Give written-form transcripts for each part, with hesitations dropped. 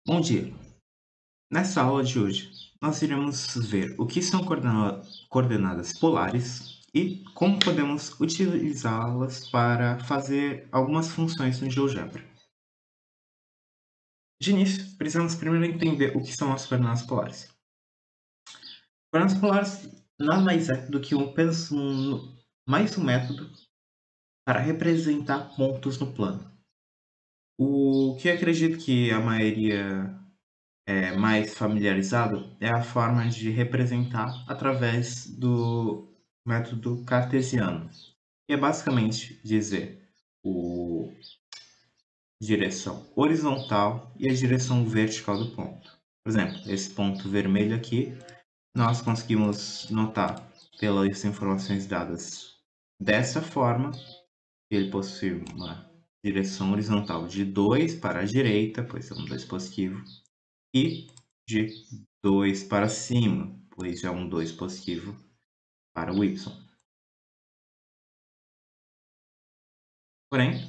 Bom dia! Nessa aula de hoje, nós iremos ver o que são coordenadas polares e como podemos utilizá-las para fazer algumas funções no GeoGebra. De início, precisamos primeiro entender o que são as coordenadas polares. Coordenadas polares nada mais é do que mais um método para representar pontos no plano. O que acredito que a maioria mais familiarizado é a forma de representar através do método cartesiano, que é basicamente dizer a direção horizontal e a direção vertical do ponto. Por exemplo, esse ponto vermelho aqui, nós conseguimos notar pelas informações dadas dessa forma, que ele possui uma direção horizontal de 2 para a direita, pois é um 2 positivo, e de 2 para cima, pois é um 2 positivo para o y. Porém,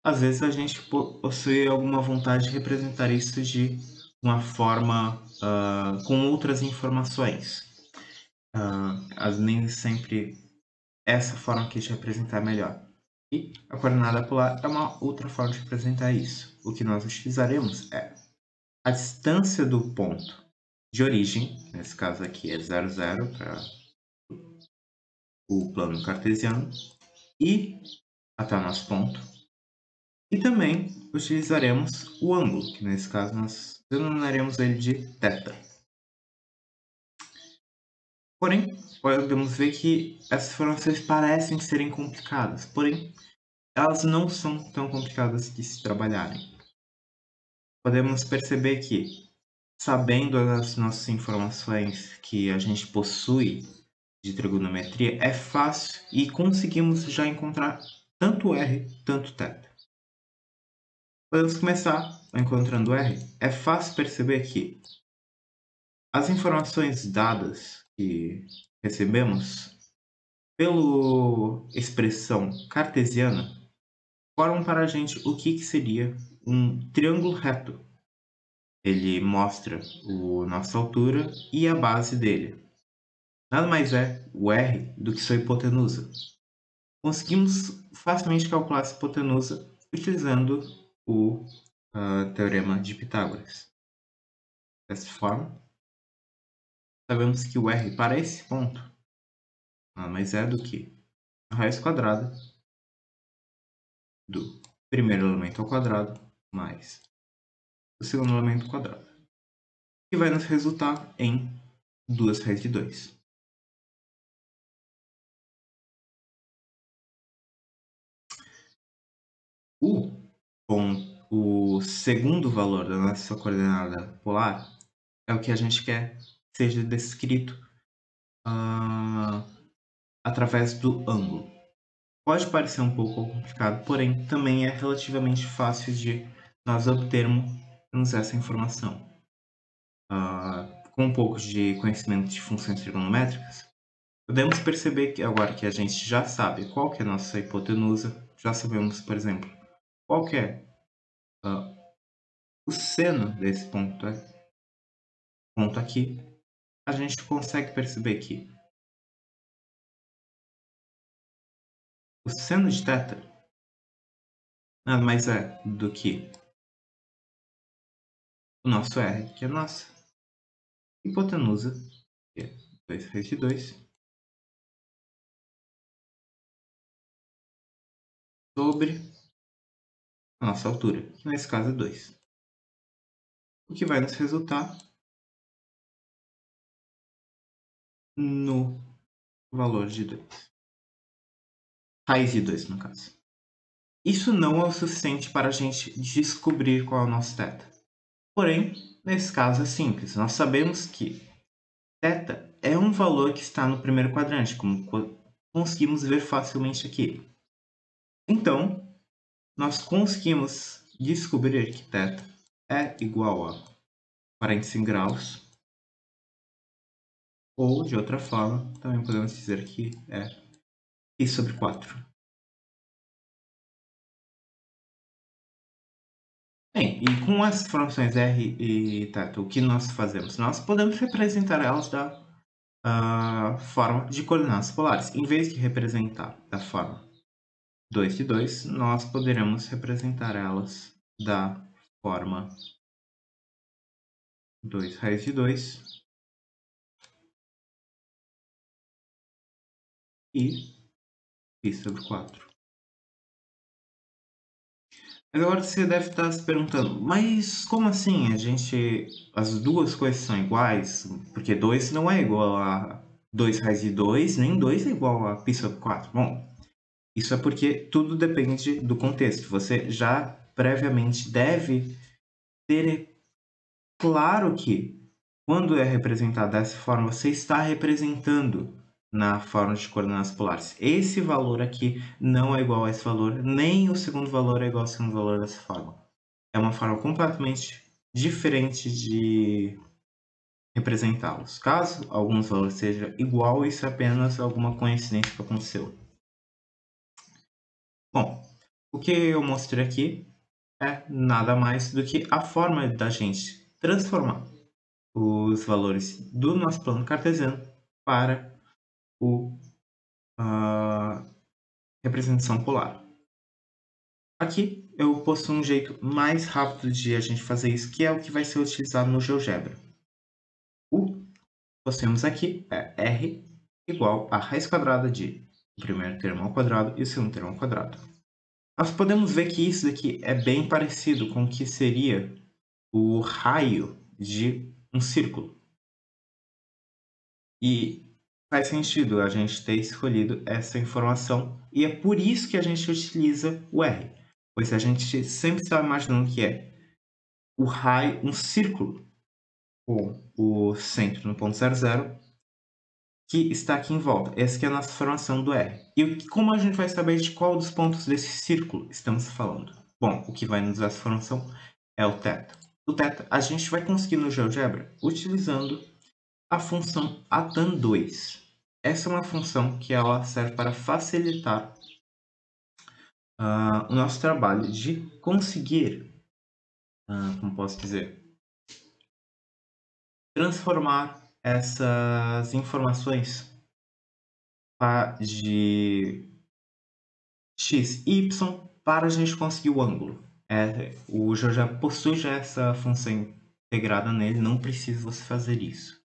às vezes a gente possui alguma vontade de representar isso de uma forma com outras informações. Nem sempre essa forma aqui de representar é melhor. E a coordenada polar é uma outra forma de representar isso. O que nós utilizaremos é a distância do ponto de origem, nesse caso aqui é 0,0 para o plano cartesiano, e até o nosso ponto. E também utilizaremos o ângulo, que nesse caso nós denominaremos ele de θ. Porém, podemos ver que essas informações parecem serem complicadas, porém, elas não são tão complicadas de se trabalharem. Podemos perceber que, sabendo as nossas informações que a gente possui de trigonometria, é fácil e conseguimos já encontrar tanto R, tanto θ. Podemos começar encontrando R. É fácil perceber que as informações dadas que recebemos pela expressão cartesiana formam para a gente o que seria um triângulo reto. Ele mostra a nossa altura e a base dele. Nada mais é o R do que sua hipotenusa. Conseguimos facilmente calcular essa hipotenusa utilizando o teorema de Pitágoras. Dessa forma, sabemos que o R para esse ponto nada mais é do que a raiz quadrada do primeiro elemento ao quadrado mais o segundo elemento ao quadrado, que vai nos resultar em 2 raiz de 2. O segundo valor da nossa coordenada polar é o que a gente quer que seja descrito através do ângulo. Pode parecer um pouco complicado, porém também é relativamente fácil de nós obtermos essa informação. Com um pouco de conhecimento de funções trigonométricas, podemos perceber que agora que a gente já sabe qual que é a nossa hipotenusa, já sabemos, por exemplo, qual que é o seno desse ponto aqui, a gente consegue perceber que o seno de θ nada mais é do que o nosso R, que é a nossa hipotenusa, que é 2 raiz de 2, sobre a nossa altura, que nesse caso é 2. O que vai nos resultar no valor de 2. Raiz de 2, no caso. Isso não é o suficiente para a gente descobrir qual é o nosso θ. Porém, nesse caso é simples. Nós sabemos que θ é um valor que está no primeiro quadrante, como conseguimos ver facilmente aqui. Então, nós conseguimos descobrir que θ é igual a 45 graus, ou de outra forma, também podemos dizer que é π sobre 4. Bem, e com as funções r e θ, o que nós fazemos? Nós podemos representar elas da forma de coordenadas polares. Em vez de representar da forma 2 de 2, nós poderemos representar elas da forma 2 raiz de 2 e π sobre 4. Agora você deve estar se perguntando, mas como assim? As duas coisas são iguais? Porque 2 não é igual a 2 raiz de 2, nem 2 é igual a π sobre 4. Bom, isso é porque tudo depende do contexto. Você já previamente deve ter claro que quando é representado dessa forma, você está representando na forma de coordenadas polares. Esse valor aqui não é igual a esse valor, nem o segundo valor é igual ao segundo valor dessa forma. É uma forma completamente diferente de representá-los. Caso alguns valores seja igual, isso é apenas alguma coincidência que aconteceu. Bom, o que eu mostrei aqui é nada mais do que a forma da gente transformar os valores do nosso plano cartesiano para a representação polar. Aqui eu possuo um jeito mais rápido de a gente fazer isso, que é o que vai ser utilizado no GeoGebra. O que possuímos aqui é r igual a raiz quadrada de o primeiro termo ao quadrado e o segundo termo ao quadrado. Nós podemos ver que isso daqui é bem parecido com o que seria o raio de um círculo. E faz sentido a gente ter escolhido essa informação e é por isso que a gente utiliza o R, pois a gente sempre está imaginando que é o raio, um círculo com o centro no ponto 00 que está aqui em volta. Essa que é a nossa formação do R. E como a gente vai saber de qual dos pontos desse círculo estamos falando? Bom, o que vai nos dar essa formação é o θ. O θ a gente vai conseguir no GeoGebra utilizando a função atan2. Essa é uma função que ela serve para facilitar o nosso trabalho de conseguir, como posso dizer, transformar essas informações de x, y para a gente conseguir o ângulo. O já possui já essa função integrada nele, não precisa você fazer isso.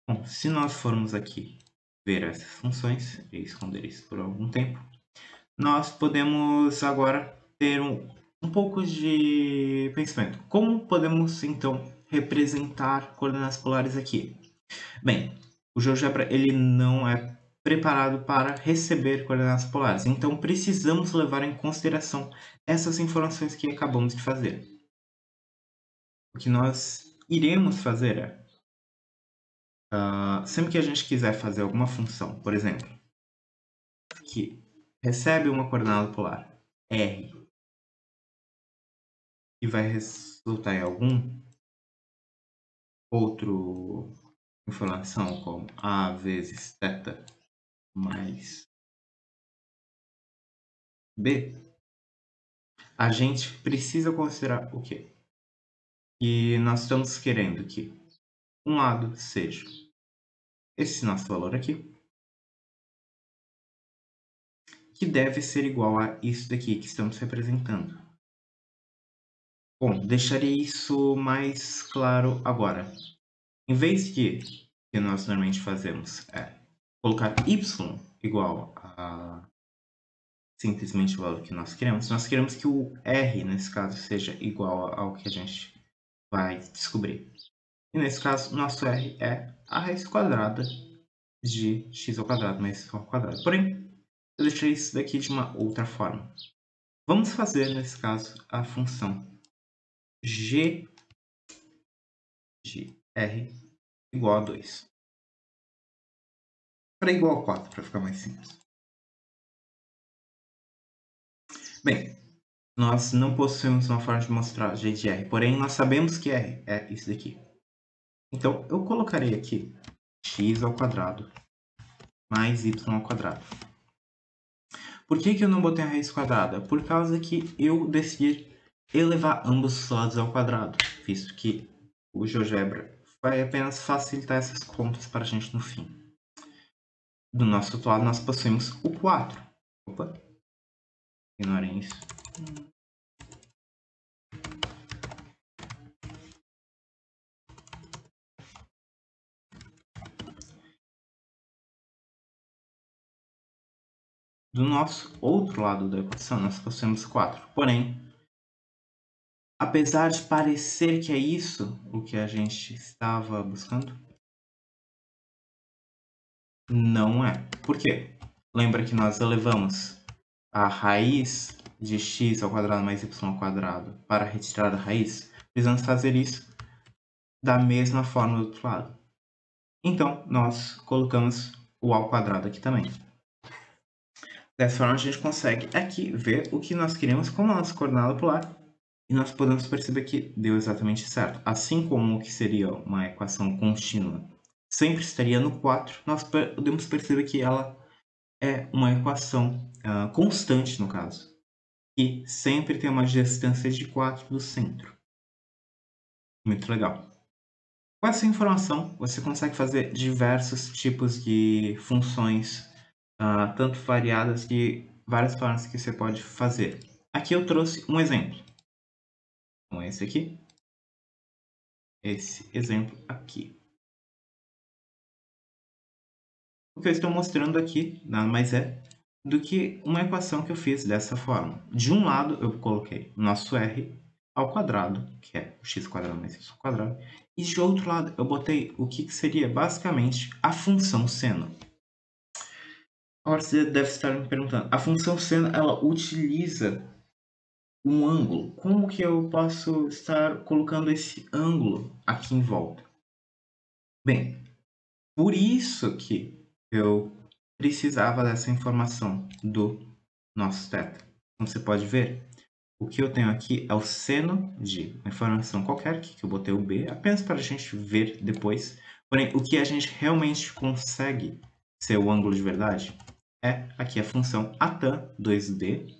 Bom, se nós formos aqui ver essas funções e esconder isso por algum tempo, nós podemos agora ter um pouco de pensamento. Como podemos, então, representar coordenadas polares aqui? Bem, o GeoGebra ele não é preparado para receber coordenadas polares, então precisamos levar em consideração essas informações que acabamos de fazer. O que nós iremos fazer é, sempre que a gente quiser fazer alguma função, por exemplo, que recebe uma coordenada polar r e vai resultar em algum outro informação como a vezes θ mais b, a gente precisa considerar o quê? Que nós estamos querendo que um lado seja esse nosso valor aqui, que deve ser igual a isso daqui que estamos representando. Bom, deixaria isso mais claro agora. Em vez de que nós normalmente fazemos é colocar y igual a simplesmente o valor que nós queremos que o r, nesse caso, seja igual ao que a gente vai descobrir. E nesse caso, nosso r é a raiz quadrada de x ao quadrado mais y ao quadrado. Porém, eu deixei isso daqui de uma outra forma. Vamos fazer, nesse caso, a função g de r igual a 2. Para igual a 4, para ficar mais simples. Bem, nós não possuímos uma forma de mostrar g de r, porém nós sabemos que r é isso daqui. Então, eu colocarei aqui x ao quadrado mais y ao quadrado. Por que eu não botei a raiz quadrada? Por causa que eu decidi elevar ambos os lados ao quadrado, visto que o GeoGebra vai apenas facilitar essas contas para a gente no fim. Do nosso outro lado, nós possuímos o 4. Opa, ignorem isso. Do nosso outro lado da equação, nós possuímos 4. Porém, apesar de parecer que é isso o que a gente estava buscando, não é. Por quê? Lembra que nós elevamos a raiz de x ao quadrado mais y ao quadrado para retirar a raiz? Precisamos fazer isso da mesma forma do outro lado. Então, nós colocamos o ao quadrado aqui também. Dessa forma, a gente consegue aqui ver o que nós queremos como a nossa coordenada polar. E nós podemos perceber que deu exatamente certo. Assim como o que seria uma equação contínua sempre estaria no 4, nós podemos perceber que ela é uma equação constante, no caso, que sempre tem uma distância de 4 do centro. Muito legal. Com essa informação, você consegue fazer diversos tipos de funções, tanto variadas de várias formas que você pode fazer. Aqui eu trouxe um exemplo. Então, esse aqui. Esse exemplo aqui. O que eu estou mostrando aqui nada mais é do que uma equação que eu fiz dessa forma. De um lado, eu coloquei o nosso r ao quadrado, que é o x quadrado mais y ao quadrado, e de outro lado, eu botei o que seria basicamente a função seno. Agora você deve estar me perguntando, a função seno, ela utiliza um ângulo. Como que eu posso estar colocando esse ângulo aqui em volta? Bem, por isso que eu precisava dessa informação do nosso θ. Como você pode ver, o que eu tenho aqui é o seno de uma informação qualquer, que eu botei o b, apenas para a gente ver depois. Porém, o que a gente realmente consegue ser o ângulo de verdade é aqui a função atan 2d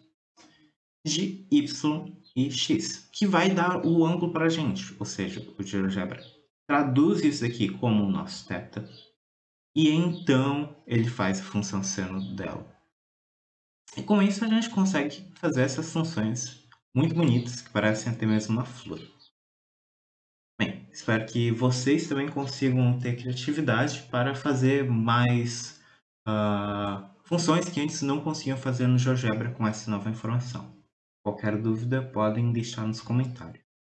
de y e x, que vai dar o ângulo para a gente, ou seja, o GeoGebra traduz isso aqui como o nosso θ, e então ele faz a função seno dela. E com isso a gente consegue fazer essas funções muito bonitas, que parecem até mesmo uma flor. Bem, espero que vocês também consigam ter criatividade para fazer mais funções que antes não conseguiam fazer no GeoGebra com essa nova informação. Qualquer dúvida podem deixar nos comentários.